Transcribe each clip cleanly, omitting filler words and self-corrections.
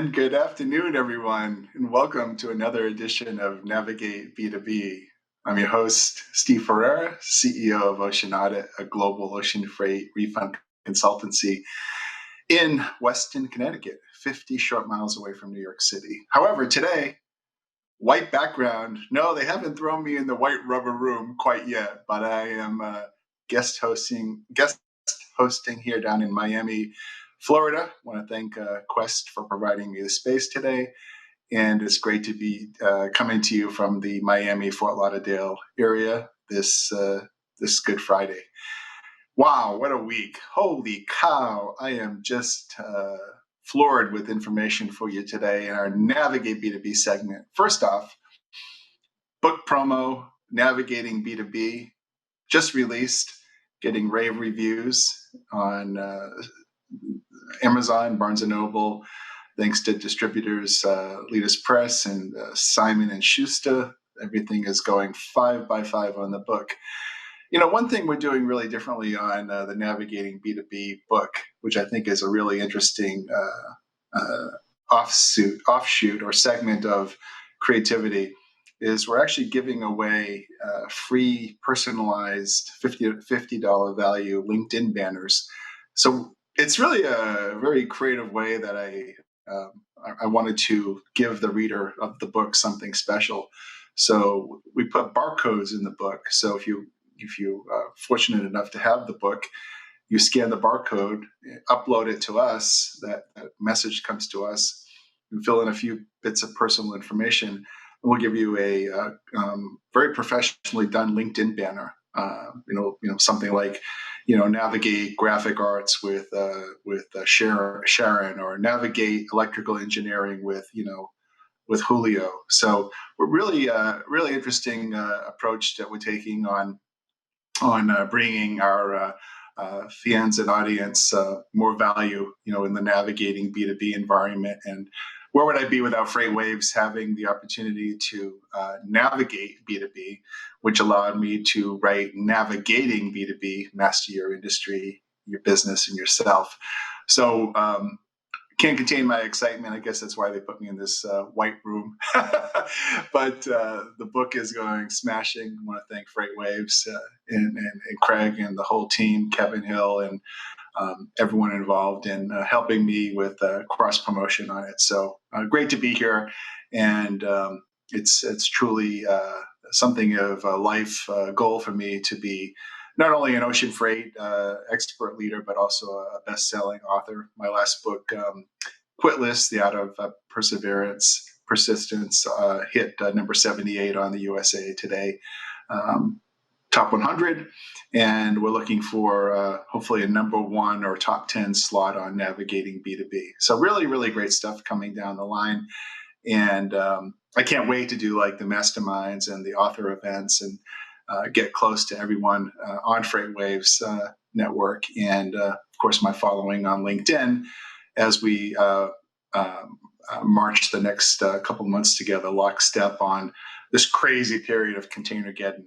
And good afternoon, everyone, and welcome to another edition of Navigate B2B. I'm your host, Steve Ferreira, CEO of Ocean Audit, a global ocean freight refund consultancy in Weston, Connecticut, 50 short miles away from New York City. However, today, white background. No, they haven't thrown me in the white rubber room quite yet, but I am guest hosting here down in Miami, Florida. I want to thank Quest for providing me the space today. And it's great to be coming to you from the Miami, Fort Lauderdale area this Good Friday. Wow, what a week. Holy cow. I am just floored with information for you today in our Navigate B2B segment. First off, book promo, Navigating B2B, just released, getting rave reviews on Amazon, Barnes & Noble, thanks to distributors Leaders Press and Simon & Schuster. Everything is going 5 by 5 on the book. You know, one thing we're doing really differently on the Navigating B2B book, which I think is a really interesting offshoot or segment of creativity, is we're actually giving away free personalized $50 value LinkedIn banners. So it's really a very creative way that I wanted to give the reader of the book something special. So we put barcodes in the book. So if you are fortunate enough to have the book, you scan the barcode, upload it to us, that message comes to us, and fill in a few bits of personal information, and we'll give you a very professionally done LinkedIn banner. Something like, navigate graphic arts with Sharon, or navigate electrical engineering with Julio. So we're really interesting approach that we're taking on bringing our fans and audience more value, in the navigating B2B environment. And where would I be without FreightWaves having the opportunity to navigate B2B, which allowed me to write Navigating B2B, Master Your Industry, Your Business, and Yourself. So can't contain my excitement. I guess that's why they put me in this white room. But the book is going smashing. I want to thank FreightWaves and Craig and the whole team, Kevin Hill, and everyone involved in helping me with cross promotion on it. So great to be here, and it's truly something of a life goal for me to be not only an ocean freight expert leader, but also a best-selling author. My last book, Quit List: The Art of Persistence, hit number 78 on the USA Today Top 100, and we're looking for hopefully a number 1 or top 10 slot on Navigating B2B. So really, really great stuff coming down the line, and I can't wait to do like the masterminds and the author events and get close to everyone on FreightWaves network, and of course my following on LinkedIn as we march the next couple months together lockstep on this crazy period of Containergeddon.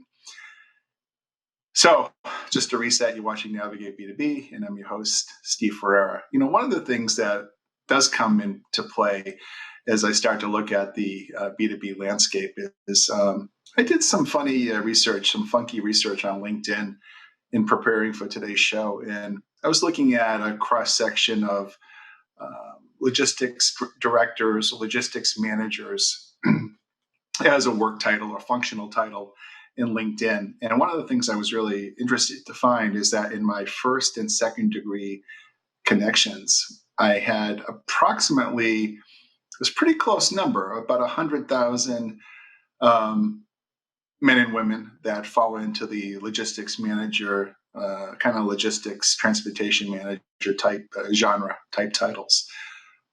So just to reset, you're watching Navigate B2B, and I'm your host, Steve Ferreira. One of the things that does come into play as I start to look at the B2B landscape is I did some funky research on LinkedIn in preparing for today's show. And I was looking at a cross-section of logistics directors, logistics managers as a work title or functional title in LinkedIn. And one of the things I was really interested to find is that in my first and second degree connections, I had approximately, it was a pretty close number, about 100,000 men and women that fall into the logistics manager, kind of logistics transportation manager type genre type titles.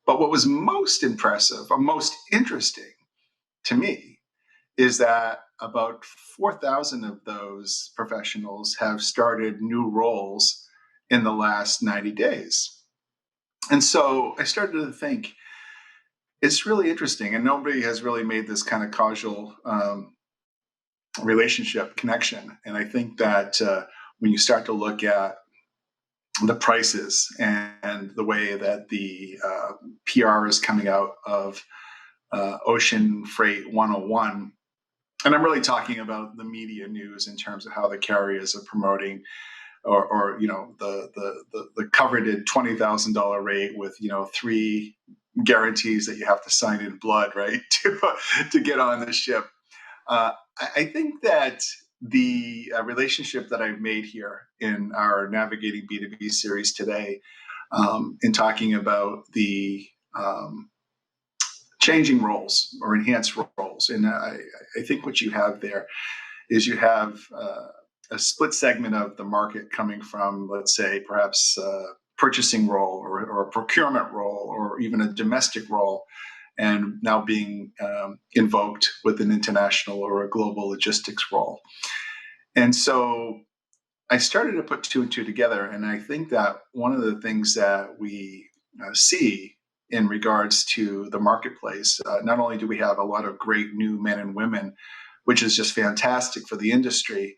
But what was most impressive or most interesting to me is that about 4,000 of those professionals have started new roles in the last 90 days. And so I started to think, it's really interesting, and nobody has really made this kind of causal relationship connection. And I think that when you start to look at the prices and and the way that the PR is coming out of Ocean Freight 101. And I'm really talking about the media news in terms of how the carriers are promoting, or the coveted $20,000 rate with three guarantees that you have to sign in blood, right, to get on the ship. I think that the relationship that I've made here in our Navigating B2B series today, in talking about the changing roles or enhanced roles, and I think what you have there is you have a split segment of the market coming from, let's say, perhaps a purchasing role or a procurement role or even a domestic role, and now being invoked with an international or a global logistics role. And so I started to put two and two together. And I think that one of the things that we see in regards to the marketplace, not only do we have a lot of great new men and women, which is just fantastic for the industry,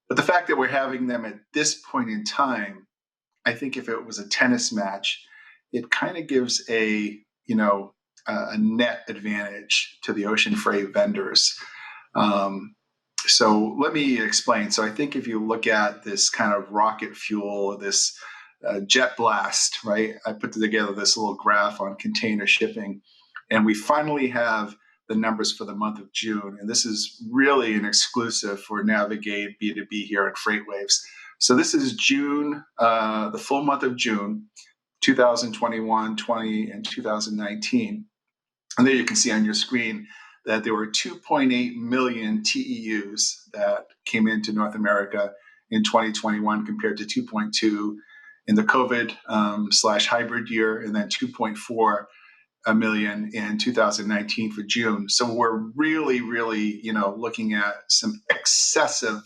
but the fact that we're having them at this point in time, I think if it was a tennis match, it kind of gives a net advantage to the ocean freight vendors. So let me explain. So I think if you look at this kind of rocket fuel, this jet blast, right? I put together this little graph on container shipping, and we finally have the numbers for the month of June. And this is really an exclusive for Navigate B2B here at FreightWaves. So this is June, the full month of June, 2021, 20, and 2019. And there you can see on your screen that there were 2.8 million TEUs that came into North America in 2021 compared to 2.2 in the COVID / hybrid year, and then 2.4 million in 2019 for June. So we're really, really, looking at some excessive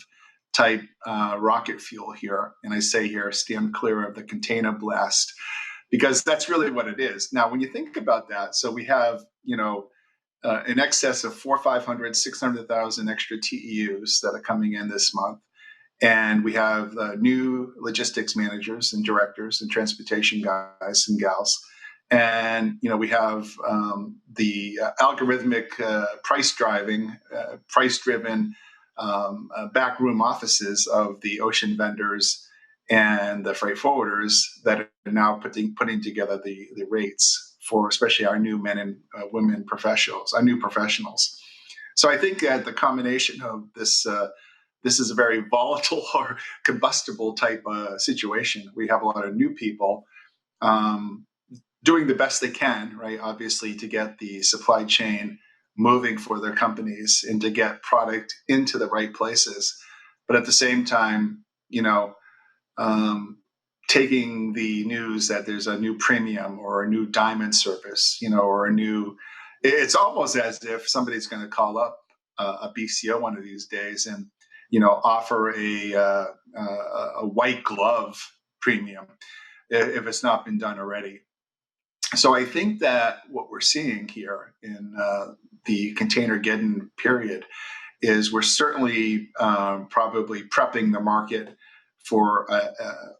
type rocket fuel here. And I say here, stand clear of the container blast, because that's really what it is. Now, when you think about that, so we have, in excess of 500, 600,000 extra TEUs that are coming in this month. And we have new logistics managers and directors and transportation guys and gals. And, we have the algorithmic price-driven backroom offices of the ocean vendors and the freight forwarders that are now putting together the rates for especially our new men and women professionals, our new professionals. So I think that the combination of this is a very volatile or combustible type situation. We have a lot of new people doing the best they can, right? Obviously, to get the supply chain moving for their companies and to get product into the right places. But at the same time, taking the news that there's a new premium or a new diamond service, or it's almost as if somebody's going to call up a BCO one of these days and, offer a white glove premium if it's not been done already. So I think that what we're seeing here in the container-geddon period is we're certainly probably prepping the market for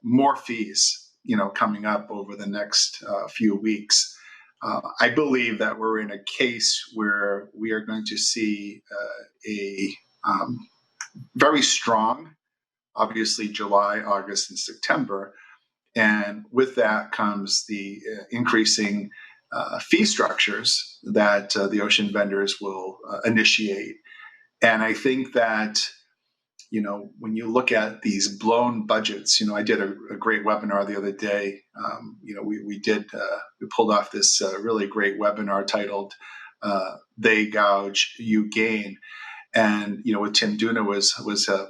more fees, coming up over the next few weeks. I believe that we're in a case where we are going to see a very strong, obviously July, August, and September. And with that comes the increasing fee structures that the ocean vendors will initiate. And I think that, when you look at these blown budgets, I did a great webinar the other day. We pulled off this really great webinar titled "They Gouge, You Gain." And, with Tim Duna was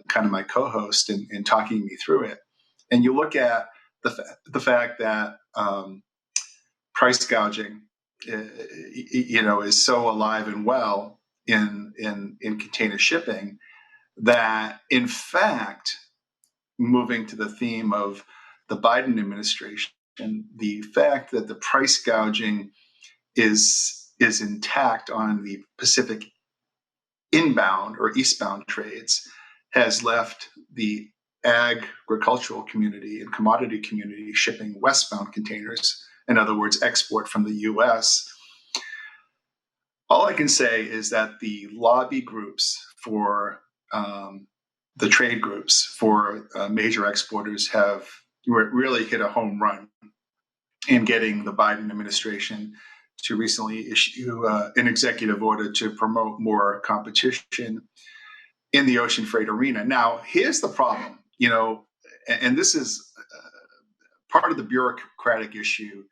kind of my co-host in talking me through it. And you look at the fact that price gouging, is so alive and well in container shipping that, in fact, moving to the theme of the Biden administration, the fact that the price gouging is intact on the Pacific inbound or eastbound trades has left the agricultural community and commodity community shipping westbound containers, in other words, export from the US. All I can say is that the lobby groups for the trade groups for major exporters have really hit a home run in getting the Biden administration to recently issue an executive order to promote more competition in the ocean freight arena. Now, here's the problem, and this is part of the bureaucratic issue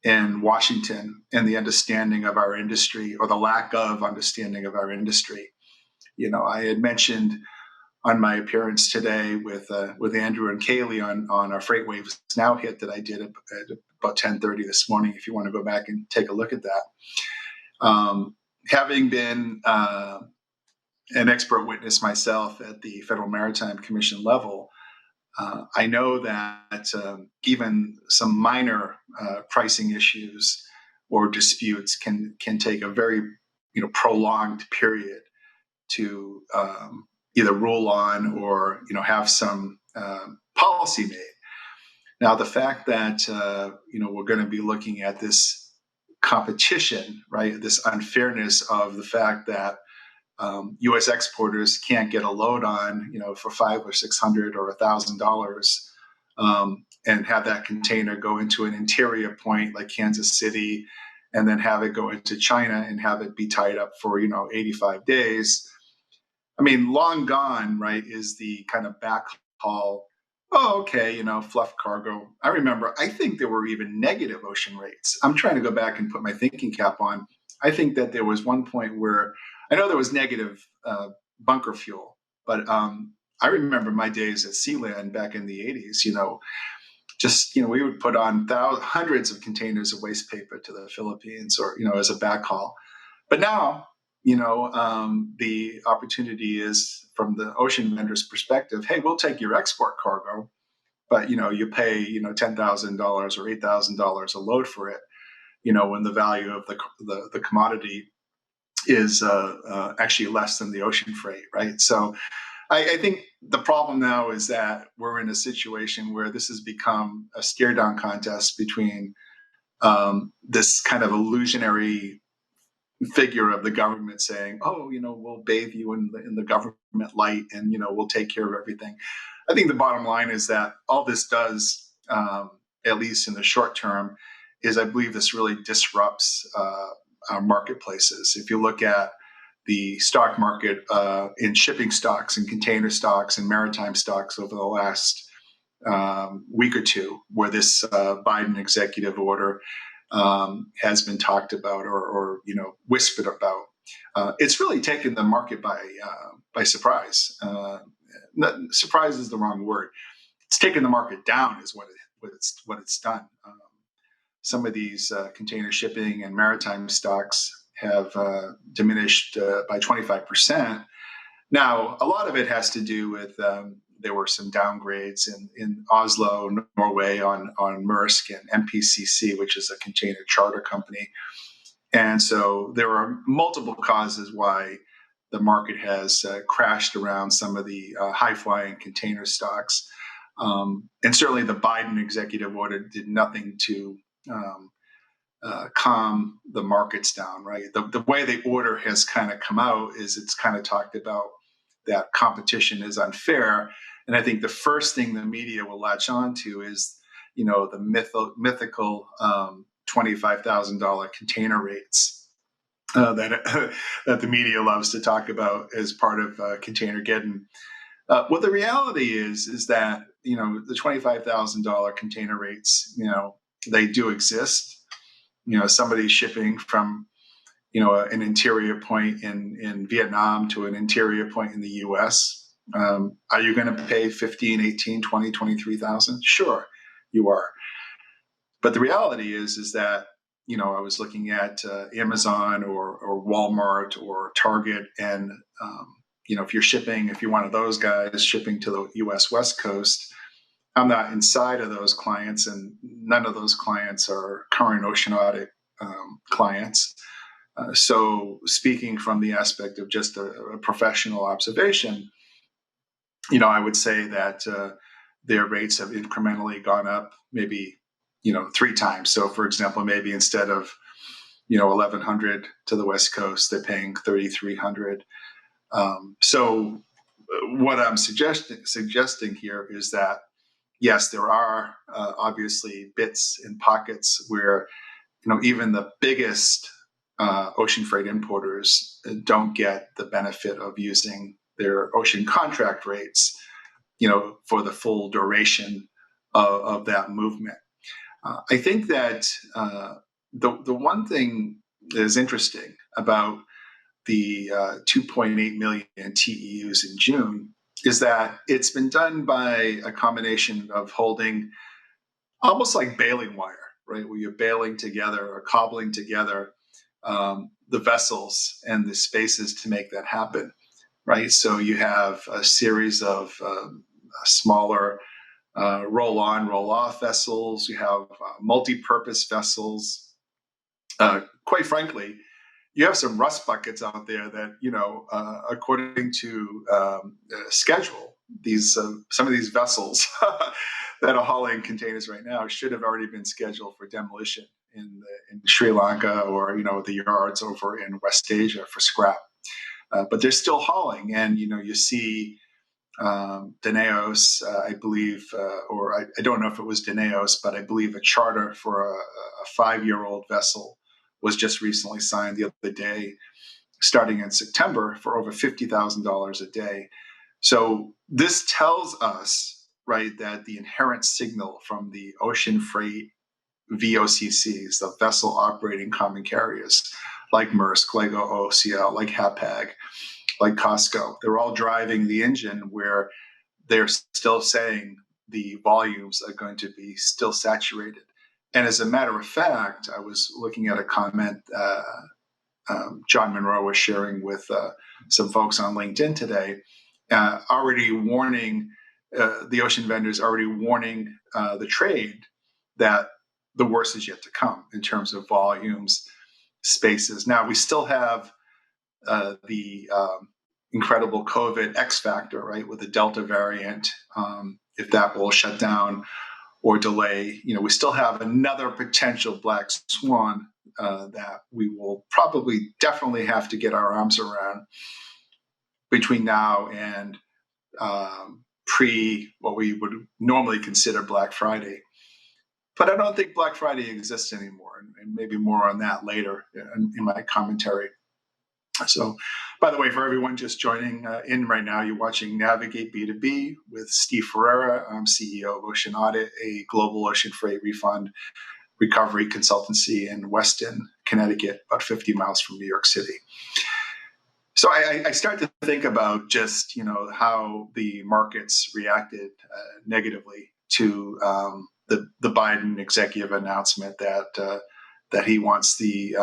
in Washington and the understanding of our industry, or the lack of understanding of our industry. I had mentioned on my appearance today with Andrew and Kaylee on our FreightWaves Now hit that I did at about 10:30 this morning. If you want to go back and take a look at that, having been an expert witness myself at the Federal Maritime Commission level, I know that even some minor pricing issues or disputes can take a very prolonged period to either rule on or have some policy made. Now, the fact that we're going to be looking at this competition, right? This unfairness of the fact that U.S. exporters can't get a load on, for $500 or $600 or $1,000, and have that container go into an interior point like Kansas City, and then have it go into China and have it be tied up for 85 days. I mean, long gone, right, is the kind of backhaul. Oh, okay, fluff cargo. I remember, I think there were even negative ocean rates. I'm trying to go back and put my thinking cap on. I think that there was one point where I know there was negative bunker fuel, but I remember my days at Sealand back in the 80s, we would put on hundreds of containers of waste paper to the Philippines or, as a backhaul. But now, the opportunity is from the ocean vendor's perspective. Hey, we'll take your export cargo, but you pay $10,000 or $8,000 a load for it. When the value of the commodity is actually less than the ocean freight, right? So I think the problem now is that we're in a situation where this has become a stare down contest between this kind of illusionary figure of the government saying, oh, we'll bathe you in the government light and, we'll take care of everything. I think the bottom line is that all this does, at least in the short term, is I believe this really disrupts our marketplaces. If you look at the stock market in shipping stocks and container stocks and maritime stocks over the last week or two, where this Biden executive order has been talked about or whispered about, it's really taken the market by surprise. Surprise is the wrong word. It's taken the market down, is what it's done. Some of these container shipping and maritime stocks have diminished by 25%. Now, a lot of it has to do with there were some downgrades in Oslo, Norway, on Maersk and MPCC, which is a container charter company. And so there are multiple causes why the market has crashed around some of the high-flying container stocks. And certainly the Biden executive order did nothing to calm the markets down, right? The way the order has kind of come out is it's kind of talked about that competition is unfair. And I think the first thing the media will latch on to is, the mythical $25,000 container rates that the media loves to talk about as part of Containergeddon. What the reality is that, the $25,000 container rates, they do exist. Somebody shipping from, an interior point in Vietnam to an interior point in the US. Are you going to pay 15, 18, 20, 23,000? Sure, you are. But the reality is that, I was looking at Amazon or Walmart or Target, and, if you're one of those guys shipping to the US West Coast, I'm not inside of those clients, and none of those clients are current oceanic clients. So speaking from the aspect of just a professional observation, I would say that their rates have incrementally gone up, maybe 3 times. So, for example, maybe instead of 1,100 to the West Coast, they're paying 3,300. So, what I'm suggesting here is that yes, there are obviously bits and pockets where even the biggest ocean freight importers don't get the benefit of using their ocean contract rates, for the full duration of that movement. I think that the one thing that is interesting about the 2.8 million TEUs in June is that it's been done by a combination of holding almost like baling wire, right? Where you're baling together or cobbling together the vessels and the spaces to make that happen, right? So you have a series of smaller roll-on, roll-off vessels. You have multi-purpose vessels. Quite frankly, you have some rust buckets out there that, according to schedule, these some of these vessels that are hauling containers right now should have already been scheduled for demolition in Sri Lanka or the yards over in West Asia for scrap. But they're still hauling, and you see Danaos, I believe, or I don't know if it was Danaos, but I believe a charter for a 5-year-old vessel was just recently signed the other day, starting in September for over $50,000 a day. So this tells us, right, that the inherent signal from the ocean freight VOCCs, the vessel operating common carriers, like Maersk, like OOCL, like Hapag, like Costco, they're all driving the engine where they're still saying the volumes are going to be still saturated. And as a matter of fact, I was looking at a comment John Monroe was sharing with some folks on LinkedIn today, already warning the ocean vendors, already warning the trade that the worst is yet to come in terms of volumes, spaces. Now, we still have the incredible COVID X factor, right, with the Delta variant, if that will shut down or delay. We still have another potential black swan that we will probably definitely have to get our arms around between now and pre what we would normally consider Black Friday. But I don't think Black Friday exists anymore, and maybe more on that later in my commentary. So, by the way, for everyone just joining in right now, you're watching Navigate B2B with Steve Ferreira. I'm CEO of Ocean Audit, a global ocean freight refund recovery consultancy in Weston, Connecticut, about 50 miles from New York City. So I start to think about just how the markets reacted negatively to the Biden executive announcement that he wants the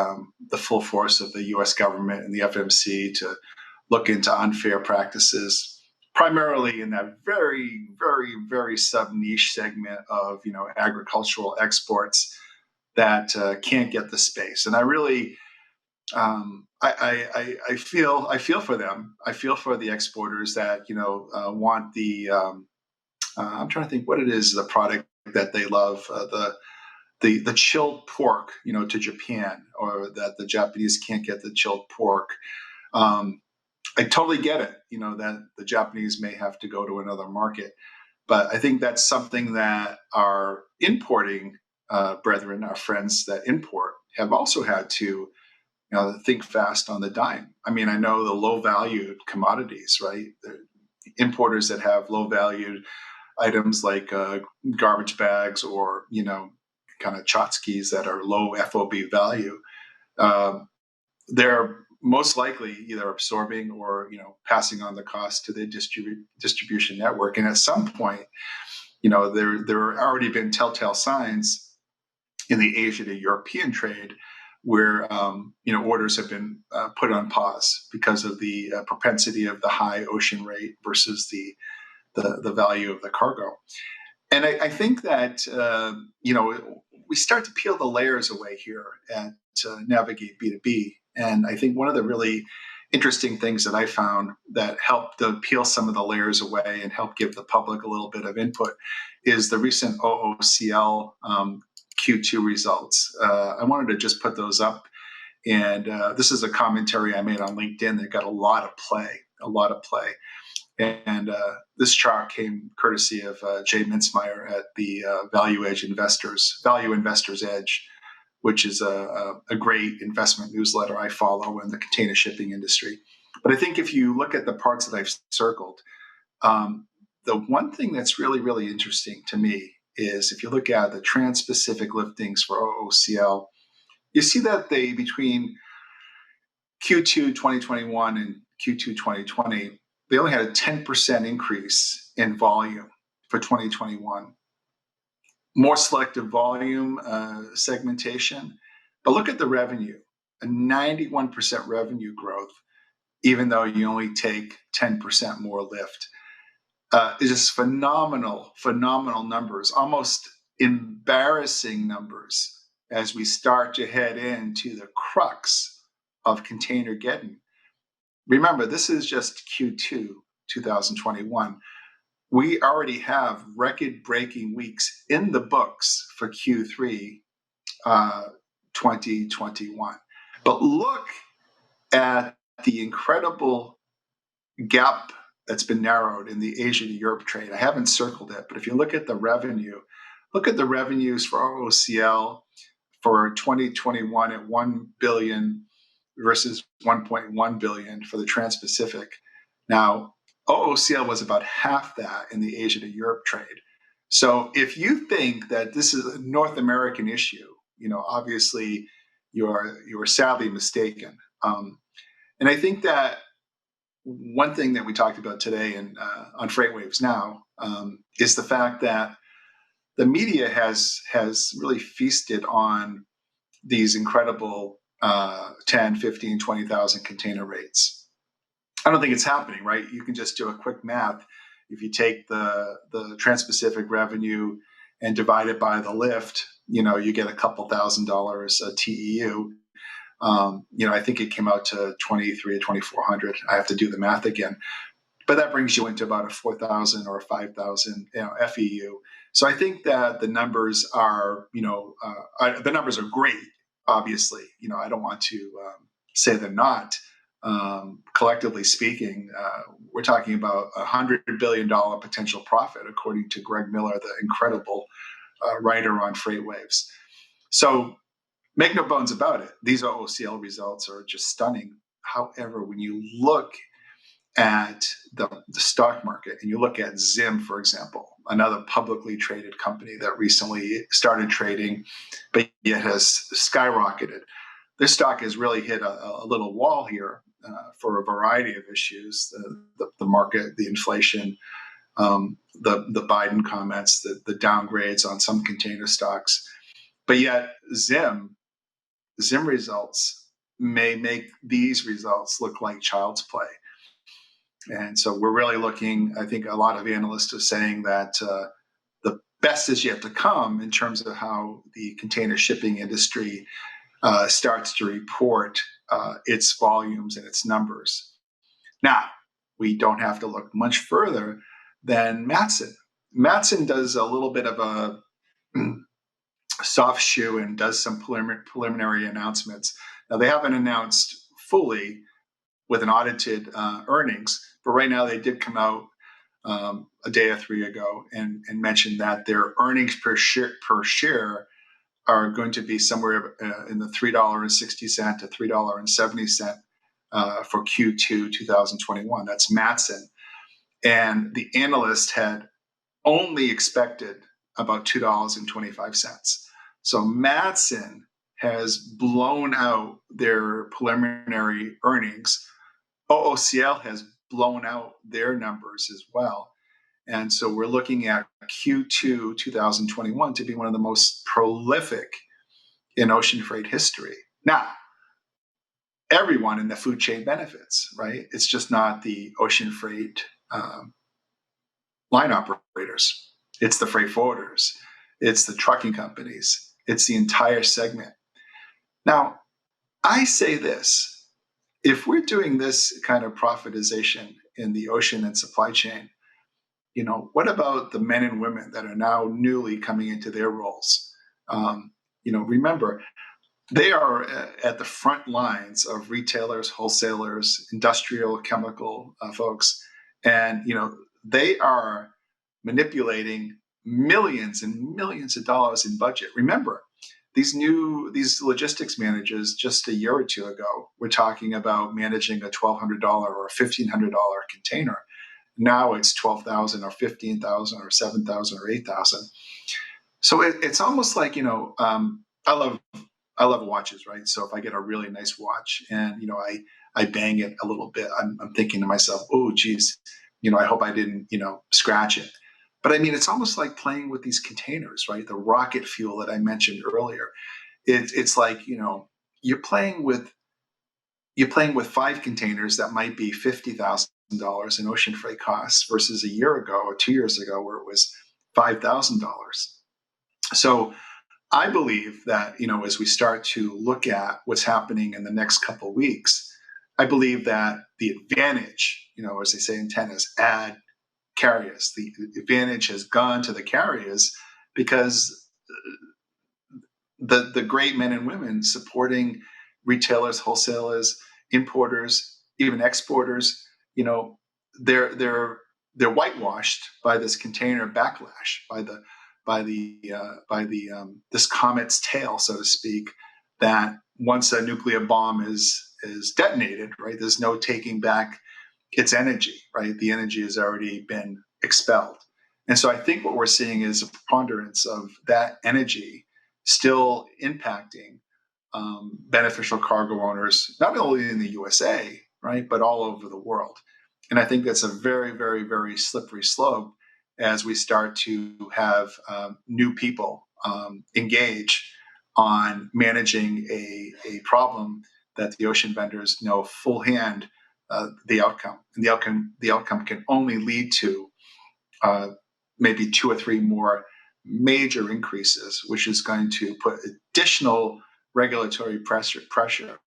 full force of the U.S. government and the FMC to look into unfair practices, primarily in that very, very, very sub niche segment of agricultural exports that can't get the space. And I really, I feel for them. I feel for the exporters that want the. I'm trying to think what it is, the product that they love, the chilled pork, to Japan, or that the Japanese can't get the chilled pork. I totally get it, that the Japanese may have to go to another market. But I think that's something that our importing brethren, our friends that import, have also had to think fast on the dime. I mean, I know the low valued commodities, right? The importers that have low valued items like garbage bags or, kind of tchotchkes that are low FOB value, they're most likely either absorbing or passing on the cost to the distribution network. And at some point, there have already been telltale signs in the Asia to European trade where orders have been put on pause because of the propensity of the high ocean rate versus the value of the cargo. And I think that we start to peel the layers away here at Navigate B2B. And I think one of the really interesting things that I found that help to peel some of the layers away and help give the public a little bit of input is the recent OOCL Q2 results. I wanted to just put those up. And this is a commentary I made on LinkedIn that got a lot of play. And this chart came courtesy of Jay Mintzmeyer at the Value Investors Edge, which is a great investment newsletter I follow in the container shipping industry. But I think if you look at the parts that I've circled, the one thing that's really, really interesting to me is if you look at the Trans-Pacific liftings for OOCL, you see that they, between Q2 2021 and Q2 2020, they only had a 10% increase in volume for 2021. More selective volume segmentation. But look at the revenue, a 91% revenue growth, even though you only take 10% more lift. It's just phenomenal numbers, almost embarrassing numbers as we start to head into the crux of container getting. Remember, this is just Q2 2021. We already have record-breaking weeks in the books for Q3 2021. But look at the incredible gap that's been narrowed in the Asia to Europe trade. I haven't circled it, but if you look at the revenue, look at the revenues for OOCL for 2021 at 1 billion versus 1.1 billion for the Trans-Pacific. Now, OOCL was about half that in the Asia to Europe trade. So if you think that this is a North American issue, obviously you're sadly mistaken. And I think that one thing that we talked about today on FreightWaves now is the fact that the media has really feasted on these incredible 10, 15, 20,000 container rates. I don't think it's happening, right? You can just do a quick math. If you take the Trans-Pacific revenue and divide it by the lift, you get a couple $1,000s a TEU. I think it came out to 23 or 2,400. I have to do the math again. But that brings you into about a 4,000 or a 5,000 FEU. So I think that the numbers are, the numbers are great, obviously. I don't want to say they're not. Collectively speaking, we're talking about $100 billion potential profit, according to Greg Miller, the incredible writer on FreightWaves. So make no bones about it. These OOCL results are just stunning. However, when you look at the stock market and you look at Zim, for example, another publicly traded company that recently started trading, but yet has skyrocketed. This stock has really hit a little wall here for a variety of issues: the market, the inflation, the Biden comments, the downgrades on some container stocks. But yet Zim results may make these results look like child's play. And so we're really looking, I think a lot of analysts are saying that the best is yet to come in terms of how the container shipping industry starts to report its volumes and its numbers. Now, we don't have to look much further than Matson. Matson does a little bit of a soft shoe and does some preliminary announcements. Now, they haven't announced fully with an audited earnings, but right now they did come out a day or three ago and mentioned that their earnings per share are going to be somewhere in the $3.60 to $3.70 for Q2 2021. That's Matson. And the analyst had only expected about $2.25. So Matson has blown out their preliminary earnings. OOCL has blown out their numbers as well. And so we're looking at Q2 2021 to be one of the most prolific in ocean freight history. Now, everyone in the food chain benefits, right? It's just not the ocean freight line operators. It's the freight forwarders. It's the trucking companies. It's the entire segment. Now, I say this. if we're doing this kind of profitization in the ocean and supply chain, what about the men and women that are now newly coming into their roles? Remember, they are at the front lines of retailers, wholesalers, industrial, chemical folks, and they are manipulating millions and millions of dollars in budget. Remember, these logistics managers just a year or two ago were talking about managing a $1,200 or a $1,500 container. Now it's 12,000 or 15,000 or 7,000 or 8,000. So it's almost like I love watches, right? So if I get a really nice watch and I bang it a little bit, I'm thinking to myself, oh geez, I hope I didn't scratch it. But I mean, it's almost like playing with these containers, right? The rocket fuel that I mentioned earlier. It's like you're playing with five containers that might be $50,000 in ocean freight costs versus a year ago or 2 years ago where it was $5,000. So I believe that as we start to look at what's happening in the next couple of weeks, I believe that the advantage, as they say in tennis, ad carriers. The advantage has gone to the carriers because the great men and women supporting retailers, wholesalers, importers, even exporters, they're whitewashed by this container backlash, by the this comet's tail, so to speak, that once a nuclear bomb is detonated, right, there's no taking back its energy, right? The energy has already been expelled. And so I think what we're seeing is a preponderance of that energy still impacting beneficial cargo owners, not only in the USA, right, but all over the world. And I think that's a very, very, very slippery slope as we start to have new people engage on managing a problem that the ocean vendors know full hand the outcome. And the outcome can only lead to maybe 2 or 3 more major increases, which is going to put additional regulatory pressure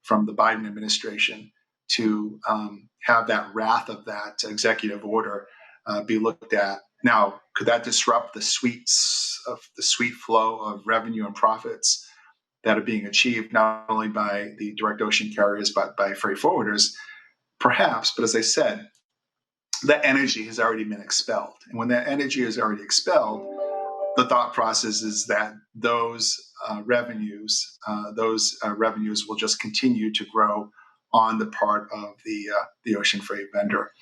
from the Biden administration to have that wrath of that executive order be looked at. Now, could that disrupt the sweet flow of revenue and profits that are being achieved not only by the direct ocean carriers but by freight forwarders? Perhaps, but as I said, that energy has already been expelled. And when that energy is already expelled, the thought process is that those revenues will just continue to grow on the part of the ocean freight vendor.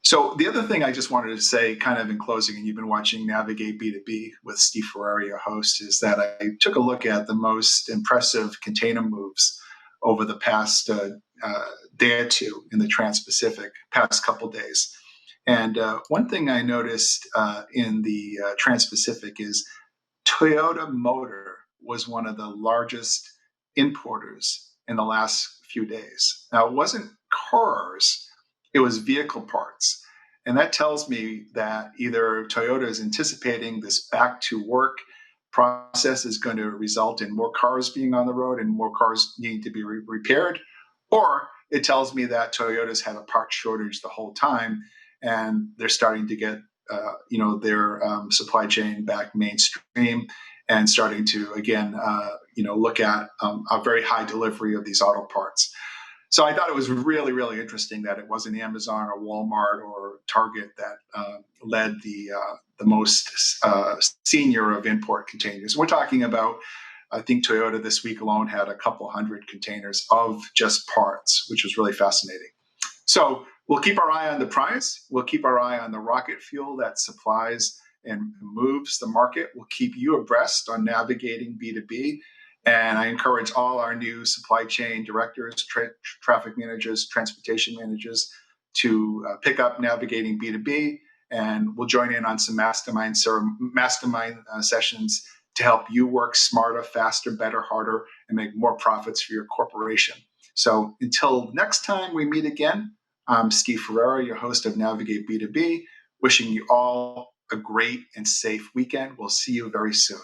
So the other thing I just wanted to say, kind of in closing, and you've been watching Navigate B2B with Steve Ferrari, your host, is that I took a look at the most impressive container moves over the past day or two in the Trans-Pacific, past couple days. And one thing I noticed in the Trans-Pacific is Toyota Motor was one of the largest importers in the last few days. Now, it wasn't cars, it was vehicle parts. And that tells me that either Toyota is anticipating this back to work process is going to result in more cars being on the road and more cars needing to be repaired, or it tells me that Toyota's had a part shortage the whole time and they're starting to get their supply chain back mainstream and starting to again look at a very high delivery of these auto parts. So I thought it was really, really interesting that it wasn't Amazon or Walmart or Target that led the most senior of import containers. We're talking about, I think Toyota this week alone had a couple hundred containers of just parts, which was really fascinating. So we'll keep our eye on the price. We'll keep our eye on the rocket fuel that supplies and moves the market. We'll keep you abreast on navigating B2B. And I encourage all our new supply chain directors, traffic managers, transportation managers to pick up Navigating B2B. And we'll join in on some mastermind sessions to help you work smarter, faster, better, harder, and make more profits for your corporation. So until next time we meet again, I'm Steve Ferrara, your host of Navigate B2B, wishing you all a great and safe weekend. We'll see you very soon.